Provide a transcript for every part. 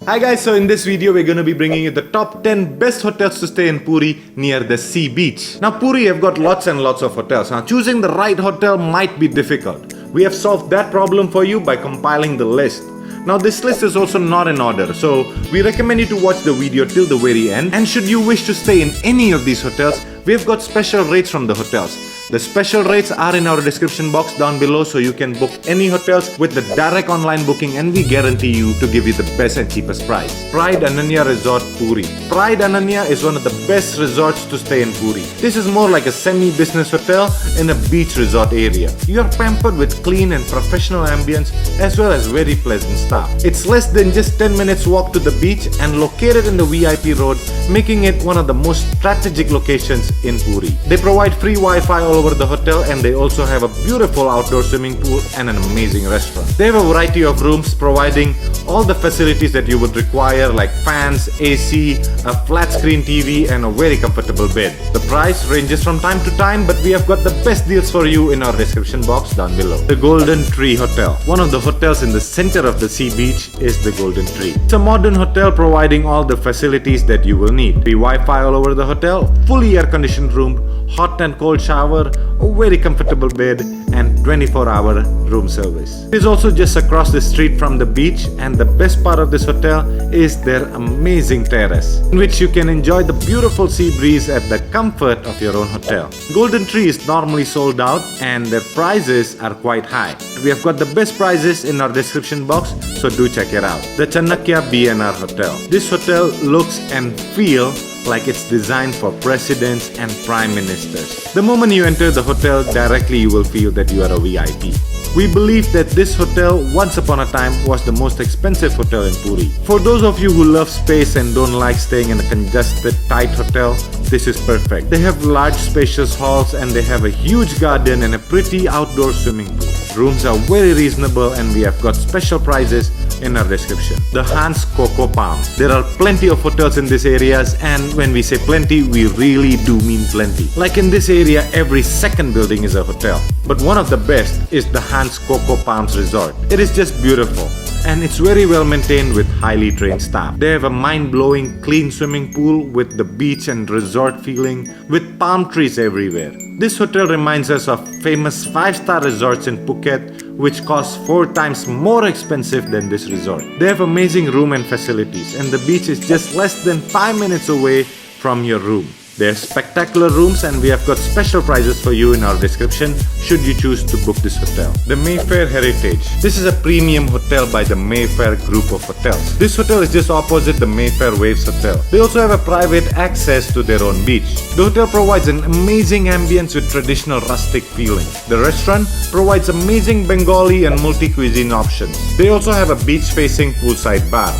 Hi guys, so in this video we're going to be bringing you the top 10 best hotels to stay in Puri near the sea beach. Now Puri have got lots and lots of hotels. Now choosing the right hotel might be difficult. We have solved that problem for you by compiling the list. Now this list is also not in order, so we recommend you to watch the video till the very end. And should you wish to stay in any of these hotels, we have got special rates from the hotels. The special rates are in our description box down below, so you can book any hotels with the direct online booking, and we guarantee you to give you the best and cheapest price. Pride Ananya Resort Puri. Pride Ananya is one of the best resorts to stay in Puri. This is more like a semi-business hotel in a beach resort area. You are pampered with clean and professional ambience as well as very pleasant staff. It's less than just 10 minutes walk to the beach and located in the VIP road, making it one of the most strategic locations in Puri. They provide free Wi-Fi all over the hotel, and they also have a beautiful outdoor swimming pool and an amazing restaurant. They have a variety of rooms providing all the facilities that you would require, like fans, AC, a flat screen TV and a very comfortable bed. The price ranges from time to time, but we have got the best deals for you in our description box down below. The Golden Tree Hotel. One of the hotels in the center of the sea beach is the Golden Tree. It's a modern hotel providing all the facilities that you will need. Free Wi-Fi all over the hotel, fully air-conditioned room, hot and cold shower, a very comfortable bed and 24-hour room service. It is also just across the street from the beach, and the best part of this hotel is their amazing terrace, in which you can enjoy the beautiful sea breeze at the comfort of your own hotel. Golden Tree is normally sold out and their prices are quite high. We have got the best prices in our description box, so do check it out. The Chanakya BNR Hotel. This hotel looks and feels like it's designed for presidents and prime ministers. The moment you enter the hotel, directly you will feel that you are a VIP. We believe that this hotel once upon a time was the most expensive hotel in Puri. For those of you who love space and don't like staying in a congested, tight hotel, this is perfect. They have large spacious halls and they have a huge garden and a pretty outdoor swimming pool. Rooms are very reasonable and we have got special prices in our description. The Hans Coco Palms. There are plenty of hotels in these areas, and when we say plenty, we really do mean plenty. Like in this area, every second building is a hotel. But one of the best is the Hans Coco Palms Resort. It is just beautiful, and it's very well maintained with highly trained staff. They have a mind-blowing clean swimming pool with the beach and resort feeling with palm trees everywhere. This hotel reminds us of famous 5-star resorts in Phuket, which cost 4 times more expensive than this resort. They have amazing room and facilities, and the beach is just less than 5 minutes away from your room. They have spectacular rooms, and we have got special prices for you in our description should you choose to book this hotel. The Mayfair Heritage. This is a premium hotel by the Mayfair Group of Hotels. This hotel is just opposite the Mayfair Waves Hotel. They also have a private access to their own beach. The hotel provides an amazing ambience with traditional rustic feeling. The restaurant provides amazing Bengali and multi-cuisine options. They also have a beach-facing poolside bar.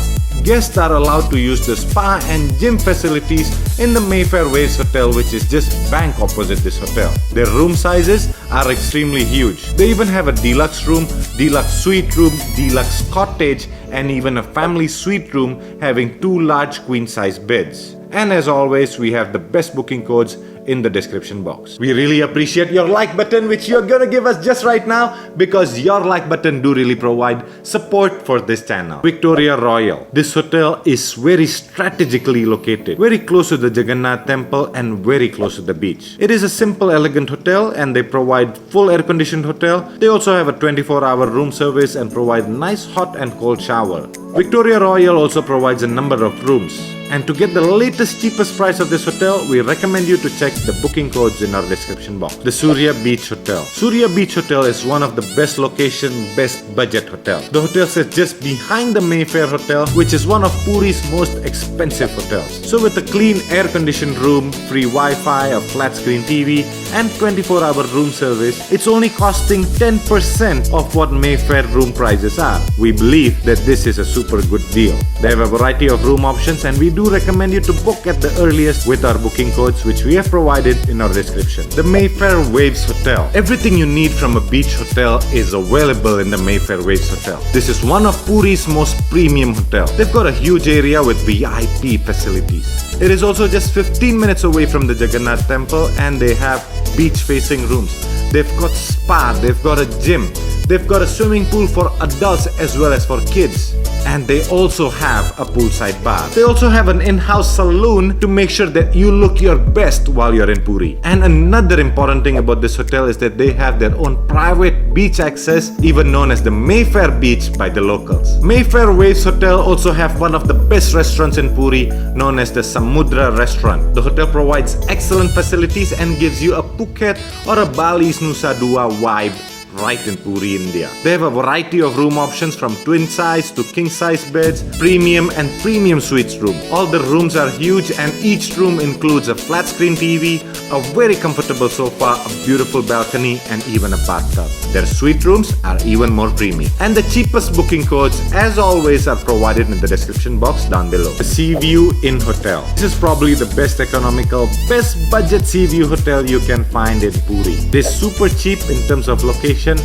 Guests are allowed to use the spa and gym facilities in the Mayfair Waves Hotel, which is just bang opposite this hotel. Their room sizes are extremely huge. They even have a deluxe room, deluxe suite room, deluxe cottage, and even a family suite room having 2 large queen-size beds. And as always, we have the best booking codes in the description box. We really appreciate your like button, which you're gonna give us just right now, because your like button do really provide support for this channel. Victoria Royal. This hotel is very strategically located, very close to the Jagannath temple and very close to the beach. It is a simple, elegant hotel, and they provide full air-conditioned hotel. They also have a 24-hour room service and provide nice hot and cold shower. Victoria Royal also provides a number of rooms. And to get the latest cheapest price of this hotel, we recommend you to check the booking codes in our description box. The Surya Beach Hotel. Surya Beach Hotel is one of the best location, best budget hotel. The hotel sits just behind the Mayfair Hotel, which is one of Puri's most expensive hotels. So with a clean air-conditioned room, free Wi-Fi, a flat screen TV and 24-hour room service, it's only costing 10% of what Mayfair room prices are. We believe that this is a super good deal. They have a variety of room options, and we do recommend you to book at the earliest with our booking codes, which we have provided in our description. The Mayfair Waves Hotel. Everything you need from a beach hotel is available in the Mayfair Waves Hotel. This is one of Puri's most premium hotels. They've got a huge area with VIP facilities. It is also just 15 minutes away from the Jagannath temple, and they have beach-facing rooms. They've got spa, they've got a gym, They've got a swimming pool for adults as well as for kids. And they also have a poolside bar. They also have an in-house saloon to make sure that you look your best while you're in Puri. And another important thing about this hotel is that they have their own private beach access, even known as the Mayfair Beach by the locals. Mayfair Waves Hotel also have one of the best restaurants in Puri, known as the Samudra Restaurant. The hotel provides excellent facilities and gives you a Phuket or a Bali's Nusa Dua vibe right in Puri, India. They have a variety of room options from twin size to king size beds, premium and premium suites room. All the rooms are huge and each room includes a flat screen TV, a very comfortable sofa, a beautiful balcony and even a bathtub. Their suite rooms are even more premium. And the cheapest booking codes, as always, are provided in the description box down below. The Sea View Inn Hotel. This is probably the best economical, best budget sea view hotel you can find in Puri. This is super cheap in terms of location,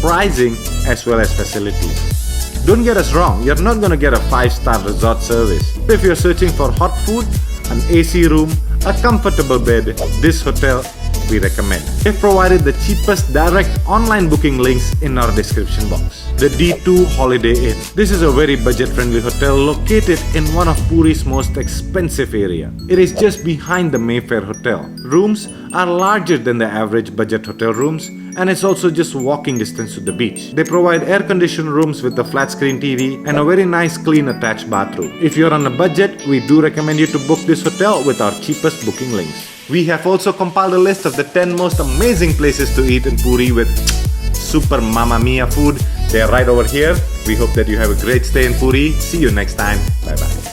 pricing as well as facilities. Don't get us wrong, you're not gonna get a 5-star resort service. If you're searching for hot food, an AC room, a comfortable bed, this hotel we recommend. We've provided the cheapest direct online booking links in our description box. The D2 Holiday Inn. This is a very budget-friendly hotel located in one of Puri's most expensive area. It is just behind the Mayfair Hotel. Rooms are larger than the average budget hotel rooms, and it's also just walking distance to the beach. They provide air-conditioned rooms with a flat-screen TV and a very nice clean attached bathroom. If you're on a budget, we do recommend you to book this hotel with our cheapest booking links. We have also compiled a list of the 10 most amazing places to eat in Puri with super Mamma Mia food. They're right over here. We hope that you have a great stay in Puri. See you next time. Bye bye.